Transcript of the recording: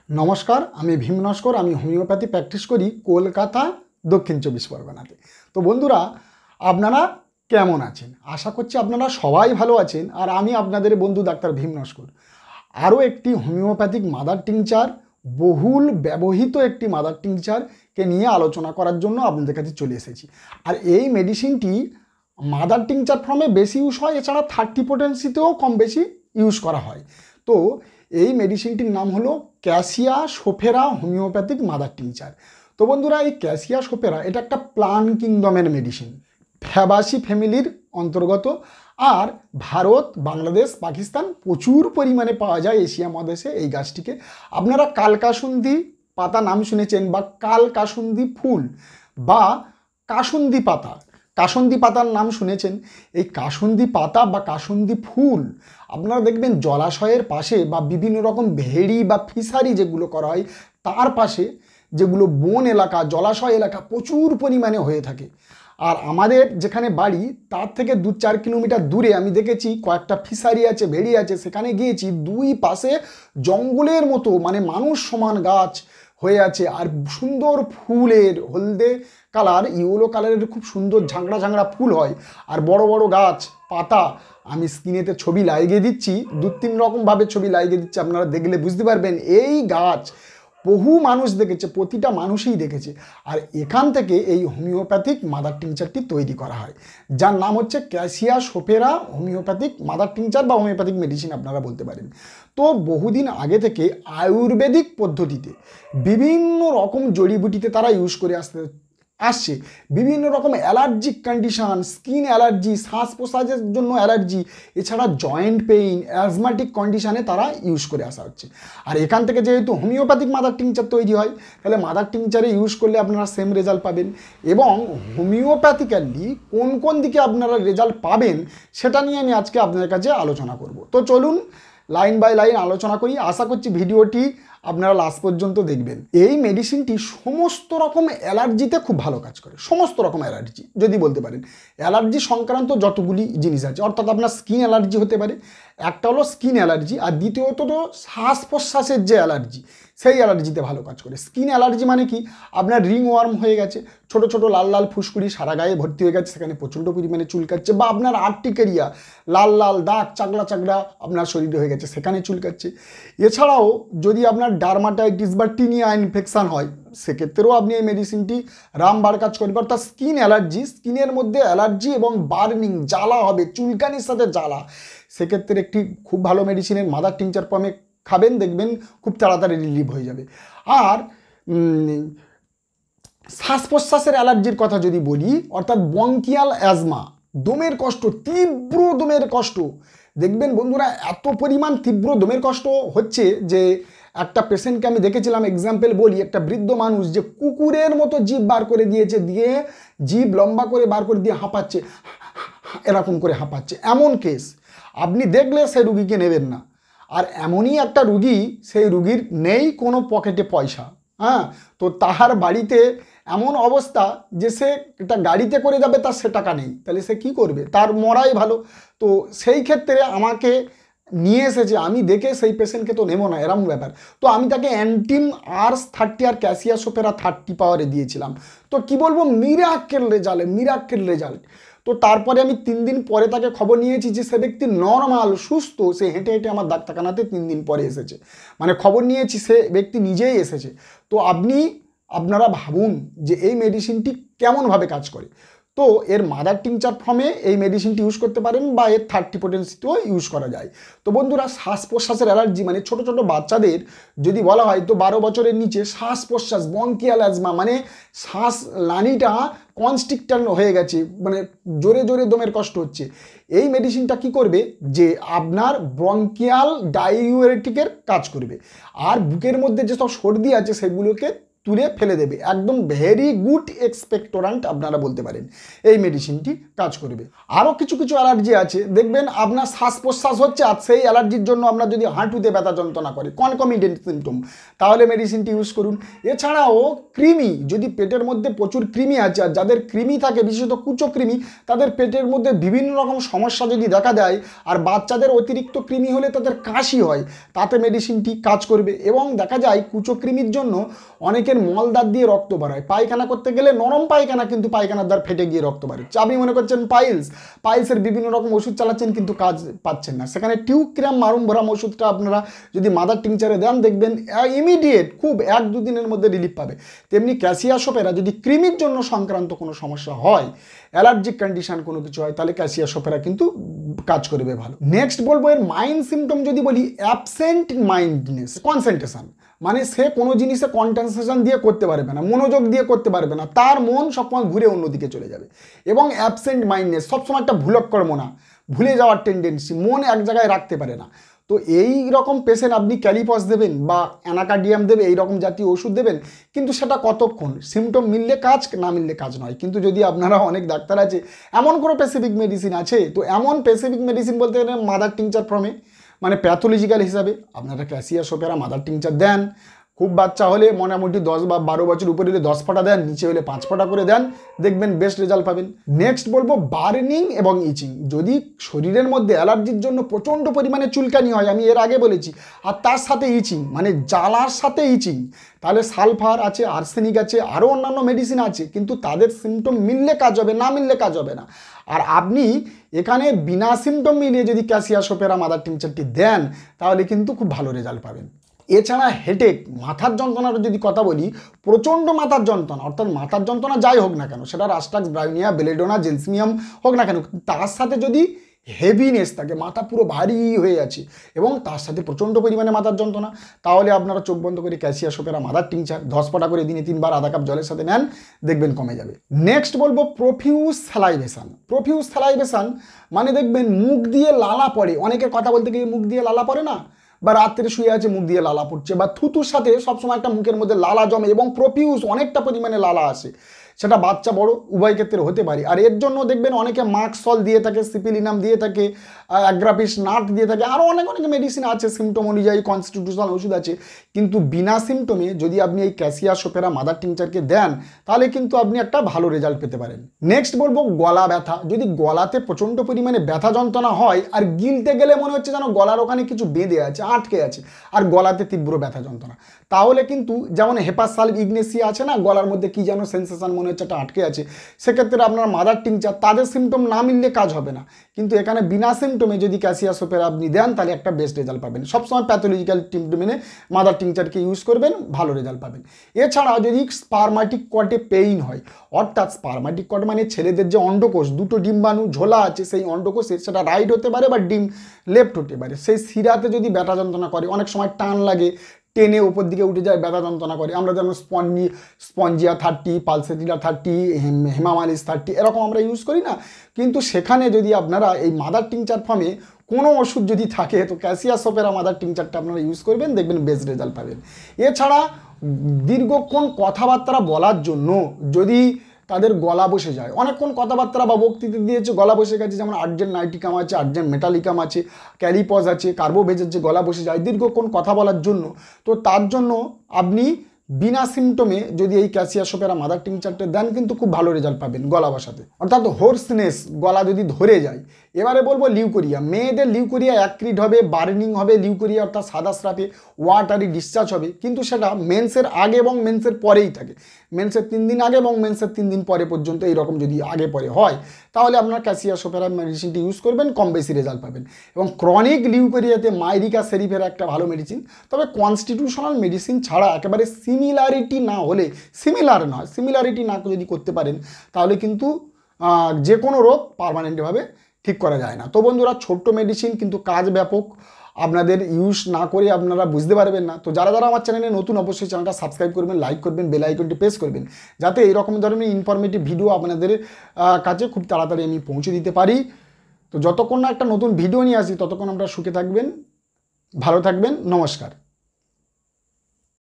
নমস্কার, আমি ভীম নস্কর। আমি হোমিওপ্যাথি প্র্যাকটিস করি কলকাতা, দক্ষিণ ২৪ পরগনাতে। তো বন্ধুরা, আপনারা কেমন আছেন? আশা করছি আপনারা সবাই ভালো আছেন। আর আমি আপনাদের বন্ধু ডাক্তার ভীম নস্কর আরও একটি হোমিওপ্যাথিক মাদার টিংচার, বহুল ব্যবহৃত একটি মাদার টিংচারকে নিয়ে আলোচনা করার জন্য আপনাদের কাছে চলে এসেছি। আর এই মেডিসিনটি মাদার টিংচার ফর্মে বেশি ইউজ হয়, এছাড়া 30 পোটেন্সিতেও কম বেশি ইউজ করা হয়। তো এই মেডিসিনটির নাম হলো ক্যাসিয়া সোফেরা হোমিওপ্যাথিক মাদার টিংচার। তো বন্ধুরা, এই ক্যাসিয়া সোফেরা এটা একটা প্লান্ট কিংডমের মেডিসিন, ফ্যাবাসি ফ্যামিলির অন্তর্গত। আর ভারত, বাংলাদেশ, পাকিস্তান প্রচুর পরিমাণে পাওয়া যায় এশিয়া মহাদেশে এই গাছটিকে। আপনারা কালকাসুন্দি পাতা নাম শুনেছেন, বা কালকাসুন্দি ফুল, বা কাসুন্দি পাতা, কাসুন্দি পাতার নাম শুনেছেন। এই কাসুন্দি পাতা বা কাসুন্দি ফুল আপনারা দেখবেন জলাশয়ের পাশে বা বিভিন্ন রকম ভেড়ি বা ফিশারি যেগুলো করা হয় তার পাশে, যেগুলো বন এলাকা, জলাশয় এলাকা প্রচুর পরিমাণে হয়ে থাকে। আর আমাদের যেখানে বাড়ি তার থেকে 2-4 কিলোমিটার দূরে আমি দেখেছি কয়েকটা ফিশারি আছে, ভেড়ি আছে। সেখানে গিয়েছি, দুই পাশে জঙ্গলের মতো, মানে মানুষ সমান গাছ হয়ে আছে, আর সুন্দর ফুলের হলদে কালার, ইয়েলো কালারের খুব সুন্দর ঝাংড়া ঝাংড়া ফুল হয়, আর বড় বড় গাছ, পাতা। আমি স্ক্রিনেতে ছবি লাগিয়ে দিচ্ছি, 2-3 রকমভাবে ছবি লাগিয়ে দিচ্ছি, আপনারা দেখলে বুঝতে পারবেন। এই গাছ বহু মানুষ দেখেছে, প্রতিটা মানুষই দেখেছে। আর এখান থেকে এই হোমিওপ্যাথিক মাদার টিংচারটি তৈরি করা হয়, যার নাম হচ্ছে ক্যাসিয়া সোফেরা হোমিওপ্যাথিক মাদার টিংচার বা হোমিওপ্যাথিক মেডিসিন আপনারা বলতে পারেন। তো বহুদিন আগে থেকে আয়ুর্বেদিক পদ্ধতিতে বিভিন্ন রকম জড়িবুটিতে তারা ইউজ করে আসছে। বিভিন্ন রকম অ্যালার্জিক কন্ডিশন, স্কিন অ্যালার্জি, শ্বাস প্রশ্বাসের জন্য অ্যালার্জি, এছাড়া জয়েন্ট পেইন, অ্যাজমাটিক কন্ডিশনে তারা ইউজ করে আসা হচ্ছে। আর এখান থেকে যেহেতু হোমিওপ্যাথিক মাদার টিংচার তৈরি হয়, তাহলে মাদার টিংচারে ইউজ করলে আপনারা সেম রেজাল্ট পাবেন। এবং হোমিওপ্যাথিক্যালি কোন কোন দিকে আপনারা রেজাল্ট পাবেন সেটা নিয়ে আমি আজকে আপনাদের কাছে আলোচনা করব। তো চলুন লাইন বাই লাইন আলোচনা করি। আশা করছি ভিডিওটি আপনারা লাস্ট পর্যন্ত দেখবেন। এই মেডিসিনটি সমস্ত রকম অ্যালার্জিতে খুব ভালো কাজ করে। সমস্ত রকম অ্যালার্জি যদি বলতে পারেন, অ্যালার্জি সংক্রান্ত যতগুলি জিনিস আছে, অর্থাৎ আপনার স্কিন অ্যালার্জি হতে পারে, একটা হলো স্কিন অ্যালার্জি, আর দ্বিতীয়ত তো শ্বাস প্রশ্বাসের যে অ্যালার্জি, সেই অ্যালার্জিতে ভালো কাজ করে। স্কিন অ্যালার্জি মানে কি, আপনার রিং ওয়ার্ম হয়ে গেছে, ছোট ছোট লাল লাল ফুসকুড়ি সারা গায়ে ভর্তি হয়ে গেছে, সেখানে প্রচণ্ড পরিমাণে চুলকাচ্ছে, বা আপনার আর্টিকেরিয়া, লাল লাল দাগ, চাগড়া চাগড়া আপনার শরীরে হয়ে গেছে, সেখানে চুলকাচ্ছে। এছাড়াও যদি আপনার ডার্মাটাইটিস বা টিনিয়া ইনফেকশান হয়, সেক্ষেত্রেও আপনি এই মেডিসিনটি রামবার কাজ করবে। অর্থাৎ স্কিন অ্যালার্জি, স্কিনের মধ্যে অ্যালার্জি এবং বার্নিং, জ্বালা হবে, চুলকানির সাথে জ্বালা, সেক্ষেত্রে একটি খুব ভালো মেডিসিনের মাদার টিংচার ফর্মে খাবেন, দেখবেন খুব তাড়াতাড়ি রিলিভ হয়ে যাবে। আর শ্বাস প্রশ্বাসের অ্যালার্জির কথা যদি বলি, অর্থাৎ বঙ্কিয়াল অ্যাজমা, দমের কষ্ট, তীব্র দমের কষ্ট, দেখবেন বন্ধুরা এত পরিমাণ তীব্র দমের কষ্ট হচ্ছে যে একটা পেশেন্টকে আমি দেখেছিলাম, এক্সাম্পল বলি, একটা বৃদ্ধ মানুষ যে কুকুরের মতো জিভ বার করে দিয়েছে, দিয়ে জিভ লম্বা করে বার করে দিয়ে হাঁপাচ্ছে, এরকম করে হাঁপাচ্ছে, এমন কেস। আপনি দেখলে সেই রুগীকে নেবেন না। আর এমনই একটা রুগী, সেই রুগীর নেই কোনো পকেটে পয়সা, হ্যাঁ, তো তাহার বাড়িতে এমন অবস্থা যে সে একটা গাড়িতে করে যাবে, তার সে টাকা নেই, তাহলে সে কি করবে, তার মরাই ভালো। তো সেই ক্ষেত্রে আমাকে নিয়ে এসেছে, আমি দেখে সেই পেশেন্টকে তো নেবো না, এরম ব্যাপার। তো আমি তাকে অ্যান্টিম আর্স 30 আর ক্যাসিয়া সোফেরা 30 পাওয়ারে দিয়েছিলাম। তো কি বলবো, মিরাক্কেল রেজাল্ট, মিরাক্কেল রেজাল্ট। তো তারপরে আমি 3 দিন পরে তাকে খবর নিয়েছি যে সে ব্যক্তি নর্মাল, সুস্থ, সে হেঁটে হেঁটে আমার ডাক্তারখানাতে 3 দিন পরে এসেছে, মানে খবর নিয়েছি, সে ব্যক্তি নিজেই এসেছে। তো আপনারা ভাবুন যে এই মেডিসিনটি কেমনভাবে কাজ করে। তো এর মাদার টিংচার ফর্মে এই মেডিসিনটি ইউজ করতে পারেন, বা এর 30 পোটেন্সিতেও ইউজ করা যায়। তো বন্ধুরা, শ্বাস প্রশ্বাসের অ্যালার্জি মানে ছোট ছোট বাচ্চাদের যদি বলা হয়, তো 12 বছরের নিচে শ্বাস প্রশ্বাস, বঙ্কিয়াল অ্যাজমা মানে শ্বাস লানিটা কনস্ট্রিক্টর হয়ে গেছে, মানে জোরে জোরে দমের কষ্ট হচ্ছে, এই মেডিসিনটা কি করবে যে আপনার ব্রঙ্কিয়াল ডাইউরেটিকের কাজ করবে, আর বুকের মধ্যে যেসব সর্দি আছে সেগুলোকে তুলে ফেলে দেবে। একদম ভেরি গুড এক্সপেক্টোরেন্ট আপনারা বলতে পারেন এই মেডিসিনটি কাজ করবে। আরও কিছু কিছু অ্যালার্জি আছে, দেখবেন আপনার শ্বাস প্রশ্বাস হচ্ছে আর সেই অ্যালার্জির জন্য আপনার যদি হাঁটুতে ব্যথা যন্ত্রণা করে, কনকমিটেন্ট সিমটম, তাহলে মেডিসিনটি ইউজ করুন। এছাড়াও কৃমি, যদি পেটের মধ্যে প্রচুর কৃমি আছে, আর যাদের কৃমি থাকে বিশেষত কুচো কৃমি, তাদের পেটের মধ্যে বিভিন্ন রকম সমস্যা যদি দেখা দেয়, আর বাচ্চাদের অতিরিক্ত কৃমি হলে তাদের কাশি হয়, তাতে মেডিসিনটি কাজ করবে। এবং দেখা যায় কুচো কৃমির জন্য অনেকের মলদ্বার দিয়ে রক্ত বাড়ায়, পায়খানা করতে গেলে নরম পায়খানা কিন্তু পায়খানার দ্বার ফেটে গিয়ে রক্ত বাড়ছে, আপনি মনে করছেন পাইলসের বিভিন্ন রকম ওষুধ চালাচ্ছেন কিন্তু কাজ পাচ্ছেন না, সেখানে টিউক্রাম মারুমভরাম ওষুধটা আপনারা যদি মাদার টিংচারে দেন দেখবেন ইমিডিয়েট খুব 1-2 দিনের মধ্যে রিলিফ পাবে। তেমনি ক্যাসিয়াসোপেরা যদি কৃমির জন্য সংক্রান্ত কোনো সমস্যা হয়, অ্যালার্জিক কন্ডিশন কোনো কিছু হয়, তাহলে ক্যাসিয়াসোপেরা কিন্তু কাজ করবে ভালো। নেক্সট বলবো এর মাইন্ড সিমটম যদি বলি, অ্যাবসেন্ট মাইন্ডনেস, কনসেন্ট্রেশন, মানে সে কোনো জিনিসে কনসেন্ট্রেশন দিয়ে করতে পারবে না, মনোযোগ দিয়ে করতে পারবে না, তার মন সবসময় ঘুরে অন্যদিকে চলে যাবে। এবং অ্যাবসেন্ট মাইন্ডনেস, সবসময় একটা ভুলক্কর্মনা, ভুলে যাওয়ার টেন্ডেন্সি, মন এক জায়গায় রাখতে পারে না। তো এই রকম পেশেন্ট আপনি ক্যালিপস দেবেন বা অ্যানাকার্ডিয়াম দেবে, এই রকম জাতীয় ওষুধ দেবেন, কিন্তু সেটা কতক্ষণ, সিমটম মিললে কাজ, না মিললে কাজ নয়। কিন্তু যদি আপনারা, অনেক ডাক্তার আছে, এমন কোনো স্পেসিফিক মেডিসিন আছে, তো এমন স্পেসিফিক মেডিসিন বলতে গেলে মাদার টিংচার ফর্মে, মানে প্যাথোলজিক্যাল হিসাবে আপনারা ক্যাসিয়াসোপেরা মাদার টিংচার দেন। খুব বাচ্চা হলে মোটামুটি 10 বা 12 বছর উপরে হলে 10 ফোঁটা দেন, নিচে হলে 5 ফোঁটা করে দেন, দেখবেন বেস্ট রেজাল্ট পাবেন। নেক্সট বলবো বার্নিং এবং ইচিং। যদি শরীরের মধ্যে অ্যালার্জির জন্য প্রচণ্ড পরিমাণে চুলকানি হয়, আমি এর আগে বলেছি, আর তার সাথে ইচিং, মানে জ্বালার সাথে ইচিং, তাহলে সালফার আছে, আর্সেনিক আছে, আরও অন্যান্য মেডিসিন আছে, কিন্তু তাদের সিমটম মিললে কাজ হবে, না মিললে কাজ হবে না। আর আপনি এখানে বিনা সিমটম মিলিয়ে যদি ক্যাসিয়াসোপেরা মাদার টিংচারটি দেন, তাহলে কিন্তু খুব ভালো রেজাল্ট পাবেন। এছাড়া হেডেক, মাথার যন্ত্রণার যদি কথা বলি, প্রচণ্ড মাথার যন্ত্রণা, অর্থাৎ মাথার যন্ত্রণা যাই হোক না কেন, সেটা রাস্টাক্স ব্রাউনিয়া, বেলেডোনা, জেলসিমিয়াম হোক না কেন, তার সাথে যদি হেভিনেস থাকে, মাথা পুরো ভারী হয়ে আছে, এবং তার সাথে প্রচণ্ড পরিমাণে মাথার যন্ত্রণা, তাহলে আপনারা চোখ বন্ধ করে ক্যাসিয়াসোপেরা মাদার টিংচার 10 ফোঁটা করে দিনে 3 বার আধা কাপ জলের সাথে নেন, দেখবেন কমে যাবে। নেক্সট বলবো প্রফিউজ স্যালাইভেশন। প্রফিউজ স্যালাইভেশন মানে দেখবেন মুখ দিয়ে লালা পড়ে, অনেকের কথা বলতে গিয়ে মুখ দিয়ে লালা পড়ে না, বা রাত্রে শুয়ে আছে মুখ দিয়ে লালা পড়ছে, বা থুতুর সাথে সবসময় একটা মুখের মধ্যে লালা জমে এবং প্রফিউজ অনেকটা পরিমাণে লালা আসে, সেটা বাচ্চা বড় উভয় ক্ষেত্রে হতে পারে। আর এর জন্য দেখবেন অনেকে মাস্ক সল দিয়ে থাকে, সিপিলিনাম দিয়ে থাকে, অ্যাগ্রাপিস নাট দিয়ে থাকে, আরও অনেক মেডিসিন আছে সিমটম অনুযায়ী, কনস্টিটিউশনাল ওষুধ আছে। কিন্তু বিনা সিমটমে যদি আপনি এই ক্যাসিয়াসোপেরা মাদার টিংচারকে দেন, তাহলে কিন্তু আপনি একটা ভালো রেজাল্ট পেতে পারেন। নেক্সট বলবো গলা ব্যথা। যদি গলাতে প্রচণ্ড পরিমাণে ব্যথা যন্ত্রণা হয়, আর গিলতে গেলে মনে হচ্ছে যেন গলার ওখানে কিছু বেঁধে আছে, আটকে আছে, আর গলাতে তীব্র ব্যথা যন্ত্রণা, তাহলে কিন্তু যেমন হেপাসালভ ইগনেসিয়া আছে না, গলার মধ্যে কি যেন সেন্সেশন মনে হচ্ছে একটা আটকে আছে, সেক্ষেত্রে আপনার মাদার টিংচার, তাদের সিমটম না মিললে কাজ হবে না। কিন্তু এখানে বিনা সিমটমে যদি ক্যাসিয়াসোপেরা আপনি দেন, তাহলে একটা বেস্ট রেজাল্ট পাবেন। সবসময় প্যাথোলজিক্যাল সিমটমে মাদার টিংচারকে ইউজ করবেন, ভালো রেজাল্ট পাবেন। এছাড়া যদি স্পারমাটিক কর্ডে পেইন হয়, অর্থাৎ স্পারমাটিক কর্ড মানে ছেলেদের যে অন্ডকোষ, দুটো ডিম্বাণু ঝোলা আছে, সেই অন্ডকোষে সেটা রাইট হতে পারে বা ডিম লেফট হতে পারে, সেই শিরাতে যদি ব্যথা যন্ত্রণা করে, অনেক সময় টান লাগে, টেনে উপর দিকে উঠে যায়, ব্যথা যন্ত্রণা করে, আমরা যেমন স্পঞ্জিয়া 30, পালসেটিলা 30, হেমামালিস 30 এরকম আমরা ইউজ করি না, কিন্তু সেখানে যদি আপনারা এই মাদার টিংচার ফর্মে কোনো ওষুধ যদি থাকে, তো ক্যাসিয়াসোপেরা মাদার টিংচারটা আপনারা ইউজ করবেন, দেখবেন বেস্ট রেজাল্ট পাবেন। এছাড়া দীর্ঘক্ষণ কথাবার্তা বলার জন্য যদি তাদের গলা বসে যায়, অনেকক্ষণ কথাবার্তা বা বক্তৃতা দিয়েছে, গলা বসে গেছে, যেমন আর্জেন্ট নাইটিকাম আছে, আর্জেন্ট মেটালিকাম আছে, ক্যালিপস আছে, কার্বোভেজের যে গলা বসে যায় দীর্ঘক্ষণ কথা বলার জন্য, তো তার জন্য আপনি বিনা সিমটমে যদি এই ক্যাসিয়াসোপেরা মাদার টিংচারটা দেন, কিন্তু খুব ভালো রেজাল্ট পাবেন গলা বসাতে। অর্থাৎ হোর্সনেস, গলা যদি ধরে যায়। এবারে বলবো লিউকোরিয়া। মেয়েদের লিউকোরিয়া অ্যাক্রিড হবে, বার্নিং হবে, লিউকোরিয়া অর্থাৎ সাদা স্রাপে ওয়াটারি ডিসচার্জ হবে, কিন্তু সেটা মেন্সের আগে এবং মেন্সের পরেই থাকে। মেন্সের 3 দিন আগে এবং মেন্সের 3 দিন পরে পর্যন্ত এইরকম যদি আগে পরে হয়, তাহলে আপনার ক্যাসিয়াসোপেরা মেডিসিনটি ইউজ করবেন, কম বেশি রেজাল্ট পাবেন। এবং ক্রনিক লিউকোরিয়াতে মাইরিকা সেরিফেরা একটা ভালো মেডিসিন, তবে কনস্টিটিউশনাল মেডিসিন ছাড়া একেবারে সিমিলারিটি না হলে, সিমিলারিটি না যদি করতে পারেন, তাহলে কিন্তু যে কোনো রোগ পার্মানেন্টভাবে ঠিক করা যায় না। তো বন্ধুরা, ছোট্ট মেডিসিন কিন্তু কাজ ব্যাপক, আপনাদের ইউজ না করে আপনারা বুঝতে পারবেন না। তো যারা যারা আমার চ্যানেলে নতুন, অবশ্যই চ্যানেলটা সাবস্ক্রাইব করবেন, লাইক করবেন, বেল আইকনটি প্রেস করবেন, যাতে এইরকম ধরনের ইনফরমেটিভ ভিডিও আপনাদের কাছে খুব তাড়াতাড়ি আমি পৌঁছে দিতে পারি। তো যতক্ষণ না একটা নতুন ভিডিও নিয়ে আসি, ততক্ষণ আপনারা সুখে থাকবেন, ভালো থাকবেন, নমস্কার।